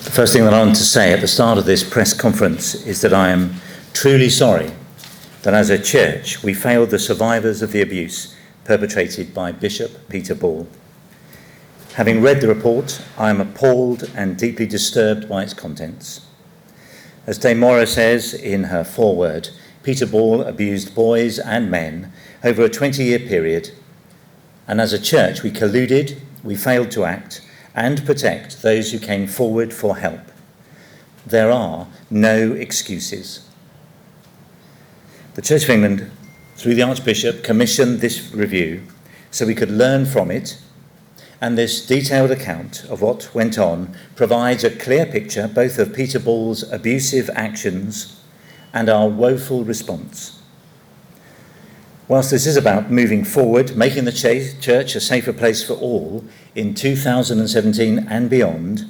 The first thing that I want to say at the start of this press conference is that I am truly sorry that as a church we failed the survivors of the abuse perpetrated by Bishop Peter Ball. Having read the report, I am appalled and deeply disturbed by its contents. As Dame Moira says in her foreword, Peter Ball abused boys and men over a 20-year period, and as a church we colluded, we failed to act and protect those who came forward for help. There are no excuses. The Church of England, through the Archbishop, commissioned this review so we could learn from it, and this detailed account of what went on provides a clear picture both of Peter Ball's abusive actions and our woeful response. Whilst this is about moving forward, making the church a safer place for all in 2017 and beyond,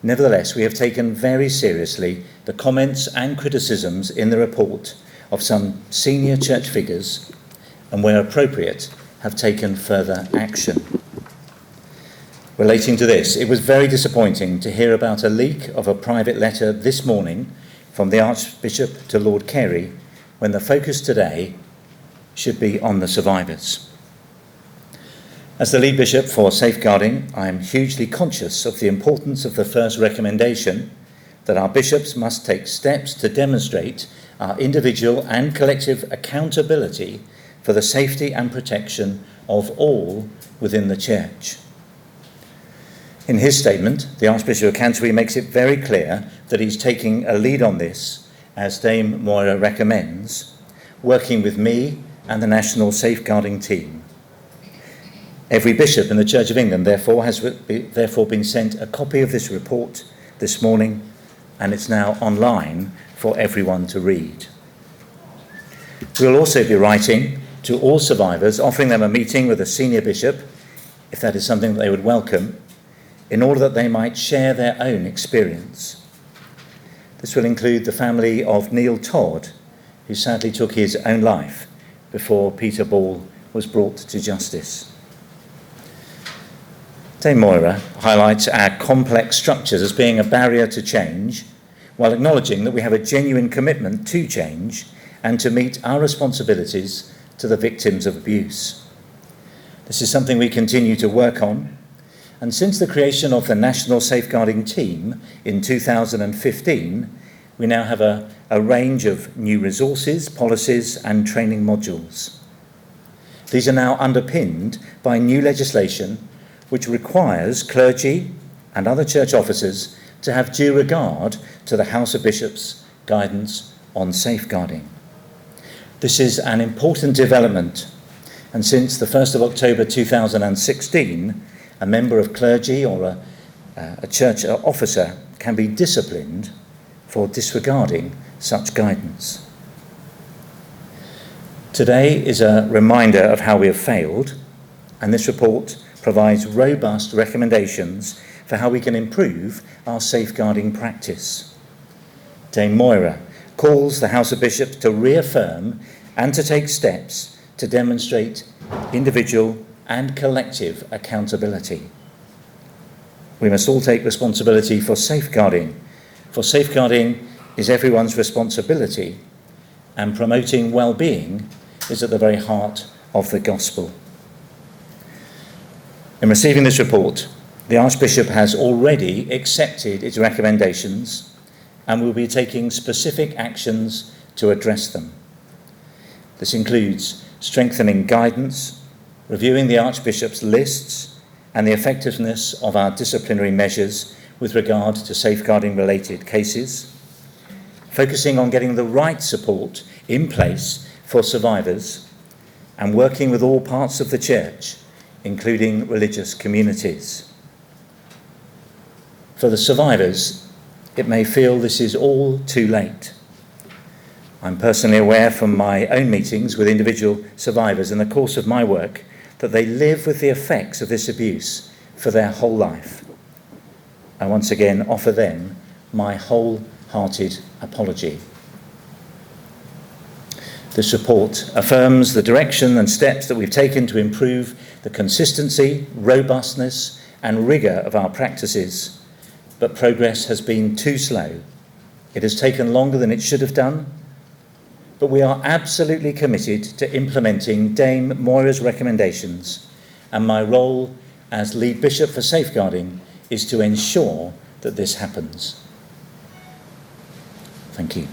nevertheless we have taken very seriously the comments and criticisms in the report of some senior church figures, and where appropriate have taken further action. Relating to this, it was very disappointing to hear about a leak of a private letter this morning from the Archbishop to Lord Carey, when the focus today should be on the survivors. As the lead bishop for safeguarding, I am hugely conscious of the importance of the first recommendation that our bishops must take steps to demonstrate our individual and collective accountability for the safety and protection of all within the church. In his statement, the Archbishop of Canterbury makes it very clear that he's taking a lead on this, as Dame Moira recommends, working with me and the National Safeguarding Team. Every bishop in the Church of England, therefore, has been sent a copy of this report this morning, and it's now online for everyone to read. We'll also be writing to all survivors, offering them a meeting with a senior bishop, if that is something that they would welcome, in order that they might share their own experience. This will include the family of Neil Todd, who sadly took his own life before Peter Ball was brought to justice. Dame Moira highlights our complex structures as being a barrier to change, while acknowledging that we have a genuine commitment to change and to meet our responsibilities to the victims of abuse. This is something we continue to work on, and since the creation of the National Safeguarding Team in 2015, we now have a range of new resources, policies and training modules. These are now underpinned by new legislation which requires clergy and other church officers to have due regard to the House of Bishops' guidance on safeguarding. This is an important development, and since the 1st of October 2016, a member of clergy or a church officer can be disciplined for disregarding such guidance. Today is a reminder of how we have failed, and this report provides robust recommendations for how we can improve our safeguarding practice. Dame Moira calls the House of Bishops to reaffirm and to take steps to demonstrate individual and collective accountability. We must all take responsibility for safeguarding, for safeguarding is everyone's responsibility, and promoting well-being is at the very heart of the gospel. In receiving this report, the Archbishop has already accepted its recommendations and will be taking specific actions to address them. This includes strengthening guidance, reviewing the Archbishop's lists and the effectiveness of our disciplinary measures with regard to safeguarding related cases, focusing on getting the right support in place for survivors, and working with all parts of the church, including religious communities. For the survivors, it may feel this is all too late. I'm personally aware from my own meetings with individual survivors in the course of my work that they live with the effects of this abuse for their whole life. I once again offer them my wholehearted apology. This report affirms the direction and steps that we've taken to improve the consistency, robustness and rigour of our practices, but progress has been too slow. It has taken longer than it should have done, but we are absolutely committed to implementing Dame Moira's recommendations, and my role as lead bishop for safeguarding is to ensure that this happens. Thank you.